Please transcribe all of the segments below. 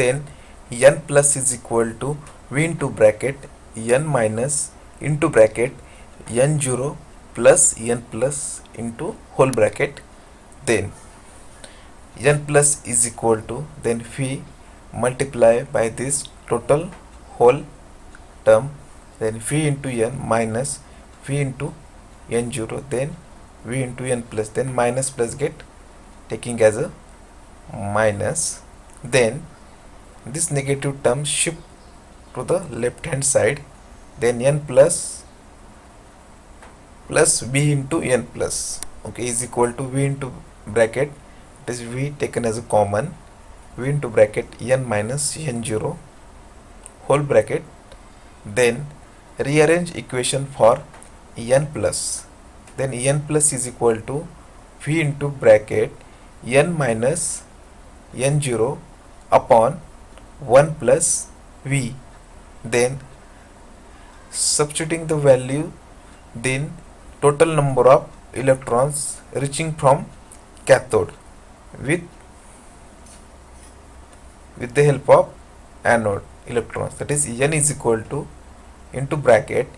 then n plus is equal to v into bracket n minus into bracket n0 plus n plus into whole bracket, then n plus is equal to, then v multiply by this total whole term, then v into n minus v into n0, then v into n plus, then minus plus get taking as a minus, then this negative term shift to the left hand side, then n plus v into n plus, okay, is equal to v into bracket, it is v taken as a common, v into bracket n minus n0 whole bracket, then rearrange equation for n plus, then n plus is equal to v into bracket n minus n0 upon 1 plus v, then substituting the value, then total number of electrons reaching from cathode with the help of anode electrons, that is n is equal to into bracket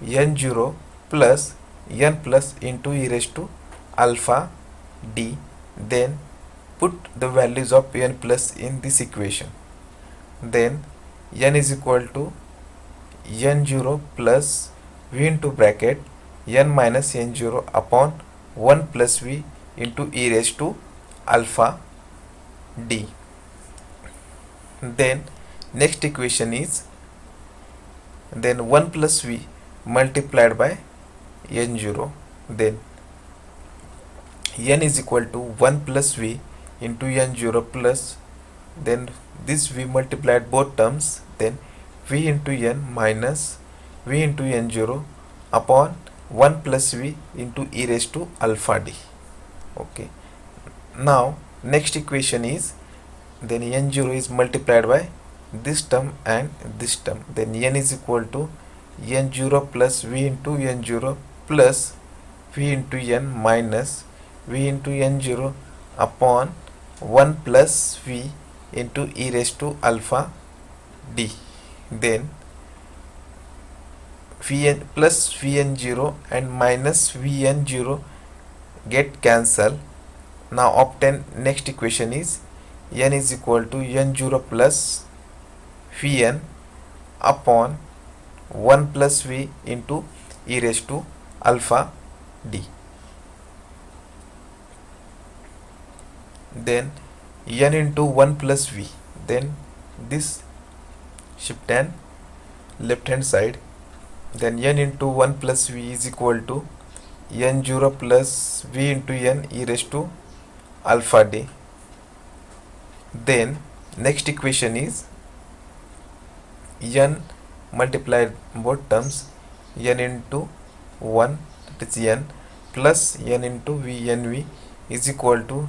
n0 plus n plus into e raised to alpha d, then put the values of n plus in this equation, then n is equal to n0 plus v into bracket n minus n0 upon 1 plus v into e raised to alpha d. Then next equation is, then 1 plus v multiplied by n0, then n is equal to 1 plus v into n0 plus, then this v multiplied both terms, then v into n minus v into n0 upon 1 plus v into e raised to alpha d. Okay, now next equation is, then n0 is multiplied by this term and this term, then n is equal to n0 plus v into n0 plus v into n minus v into n0 upon 1 plus v into e raised to alpha d, then vn plus vn0 and minus vn0 get cancelled. Now obtain next equation is n is equal to n0 plus vn upon 1 plus v into e raised to alpha d, then n into 1 plus v, then this shift and left hand side, then n into 1 plus v is equal to n0 plus v into n e raised to alpha d. Then next equation is n multiplied both terms, n into 1, that is n plus n into vnv is equal to,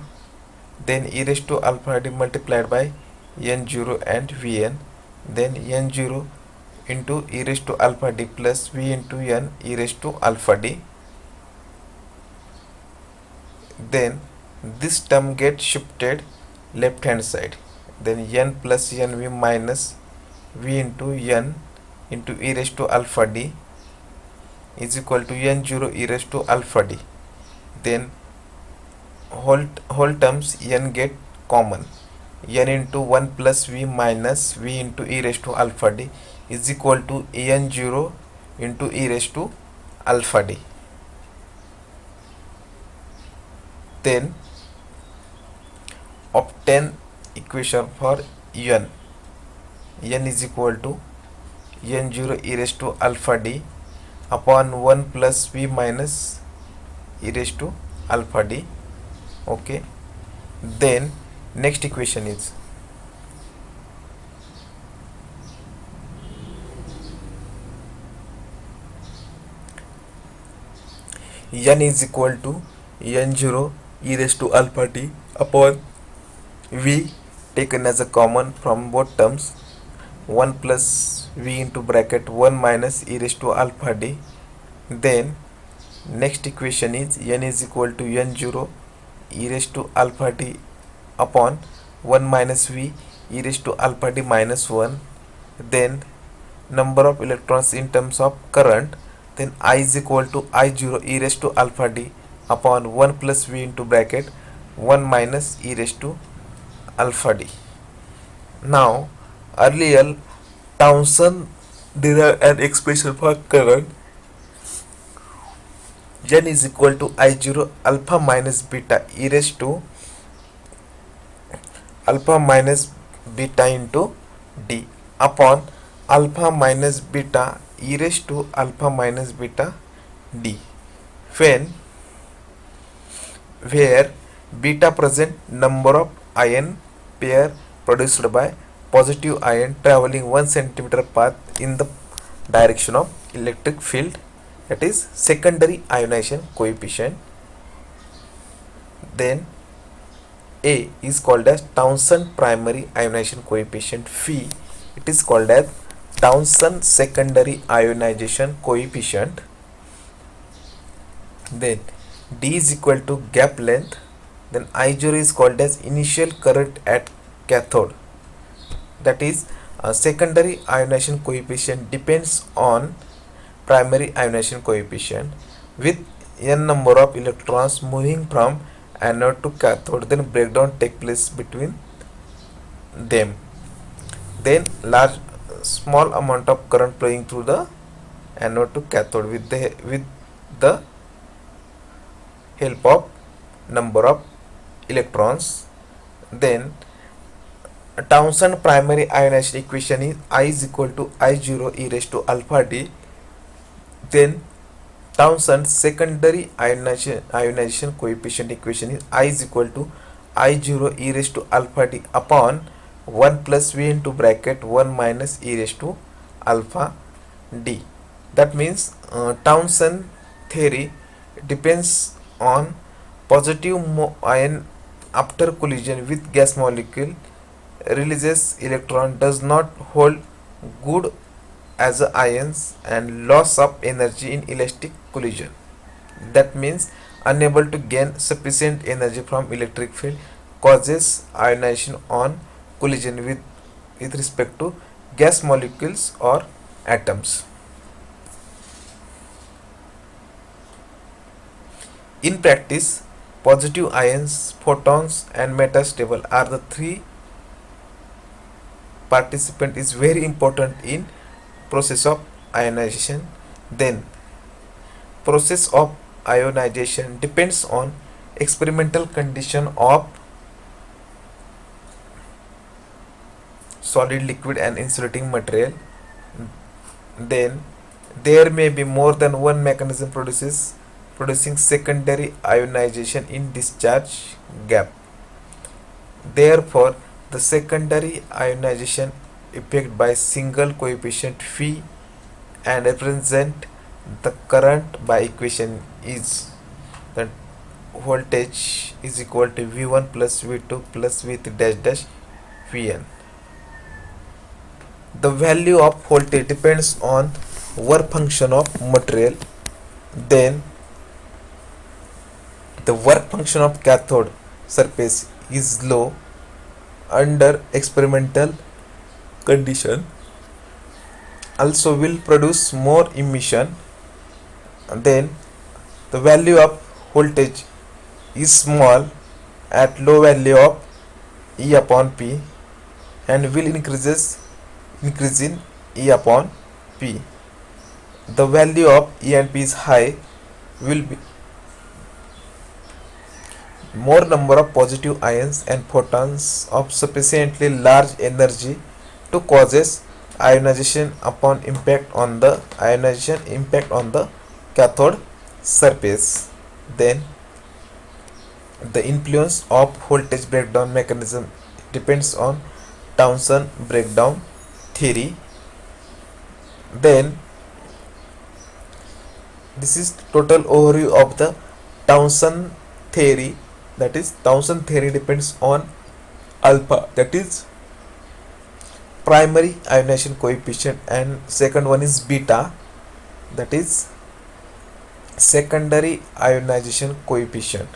then e raised to alpha d multiplied by n0 and vn, then n0 into e raised to alpha d plus v into n e raised to alpha d, then this term gets shifted left hand side, then n plus nv minus v into n into e raised to alpha d is equal to n0 e raised to alpha d, then whole terms n get common, n into 1 plus v minus v into e raised to alpha d is equal to n0 into e raised to alpha d. Then obtain equation for n is equal to n0 e raised to alpha d upon 1 plus v minus e raised to alpha d. Okay, then next equation is n is equal to n0 e raised to alpha d upon v taken as a common from both terms, 1 plus v into bracket 1 minus e raised to alpha d. Then next equation is n is equal to n0 e raised to alpha d upon 1 minus v e raised to alpha d minus 1, then number of electrons in terms of current, then I is equal to I0 e raised to alpha d upon 1 plus v into bracket 1 minus e raised to alpha d. Now earlier Townsend derived an expression for current n is equal to I0 alpha minus beta e raised to alpha minus beta into d upon alpha minus beta e raised to alpha minus beta d, when where beta present number of ion pair produced by positive ion traveling 1 centimeter path in the direction of electric field, that is secondary ionization coefficient. Then A is called as Townsend primary ionization coefficient, phi it is called as Townsend secondary ionization coefficient. Then D is equal to gap length. Then I0 is called as initial current at cathode, that is secondary ionization coefficient depends on primary ionization coefficient with n number of electrons moving from anode to cathode, then breakdown take place between them. Then small amount of current flowing through the anode to cathode with the help of number of electrons. Then Townsend primary ionization equation is I is equal to I0 e raised to alpha d. Then Townsend secondary ionization coefficient equation is I is equal to I0 e raised to alpha d upon 1 plus v into bracket 1 minus e raised to alpha d. That means Townsend theory depends on positive ion after collision with gas molecule releases electron does not hold good as ions and loss of energy in elastic collision. That means unable to gain sufficient energy from electric field causes ionization on collision with respect to gas molecules or atoms. In practice, positive ions, photons and metastable are the three participant is very important in process of ionization. Then process of ionization depends on experimental condition of solid, liquid and insulating material. Then there may be more than one mechanism producing secondary ionization in discharge gap. Therefore the secondary ionization effect by single coefficient phi and represent the current by equation is that voltage is equal to V1 plus V2 plus V3 dash dash Vn. The value of voltage depends on work function of material. Then the work function of cathode surface is low under experimental condition, also will produce more emission. And then the value of voltage is small at low value of E upon P and will increase in E upon P. The value of E and P is high, will be more number of positive ions and photons of sufficiently large energy to causes ionization upon impact on the cathode surface. Then the influence of voltage breakdown mechanism depends on Townsend breakdown theory. Then this is total overview of the Townsend theory. That is Townsend theory depends on alpha, that is primary ionization coefficient, and second one is beta, that is secondary ionization coefficient.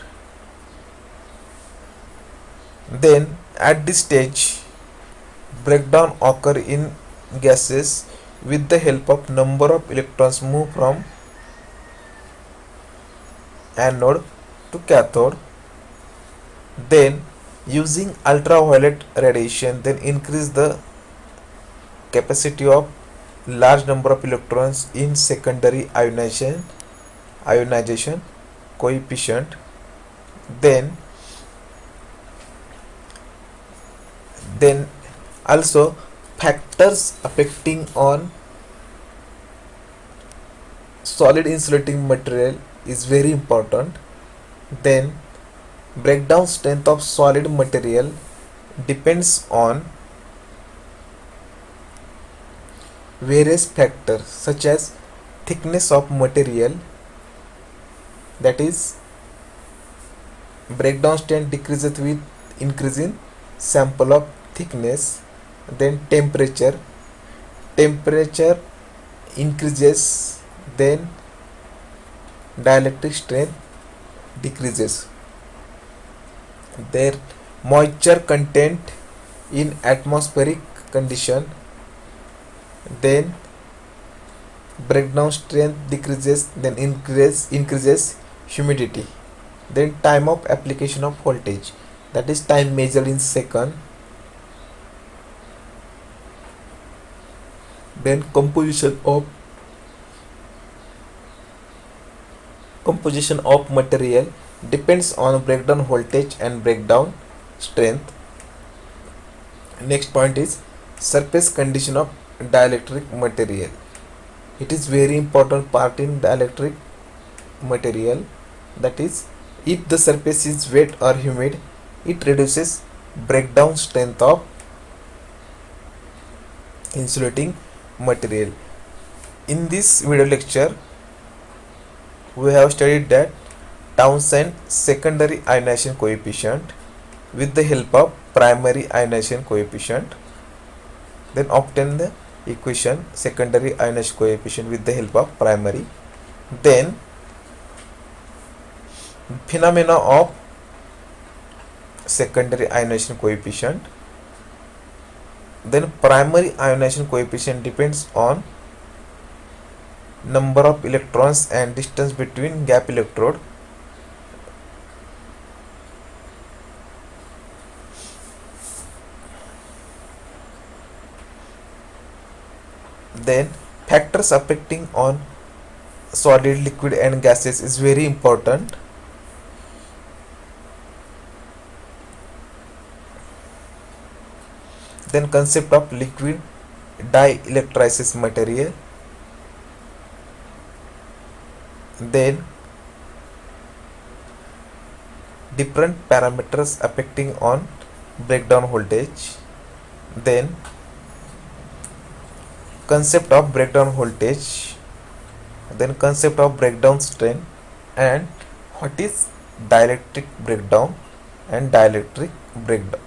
Then at this stage breakdown occur in gases with the help of number of electrons move from anode to cathode. Then using ultraviolet radiation then increase the capacity of large number of electrons in secondary ionization coefficient. Then also factors affecting on solid insulating material is very important. Then breakdown strength of solid material depends on various factors such as thickness of material, that is breakdown strength decreases with increasing sample of thickness. Then temperature increases, then dielectric strength decreases. Their moisture content in atmospheric condition, then breakdown strength decreases, then increases humidity. Then time of application of voltage, that is time measured in second. Then composition of material depends on breakdown voltage and breakdown strength. Next point is surface condition of dielectric material. It is very important part in dielectric material, that is if the surface is wet or humid, it reduces breakdown strength of insulating material. In this video lecture we have studied that Townsend secondary ionization coefficient with the help of primary ionization coefficient. Then obtain the equation secondary ionization coefficient with the help of primary. Then phenomena of secondary ionization coefficient. Then primary ionization coefficient depends on number of electrons and distance between gap electrode. Then factors affecting on solid, liquid and gases is very important. Then concept of liquid dielectric material. Then different parameters affecting on breakdown voltage. Then concept of breakdown voltage. Then concept of breakdown strength, and what is dielectric breakdown and dielectric breakdown.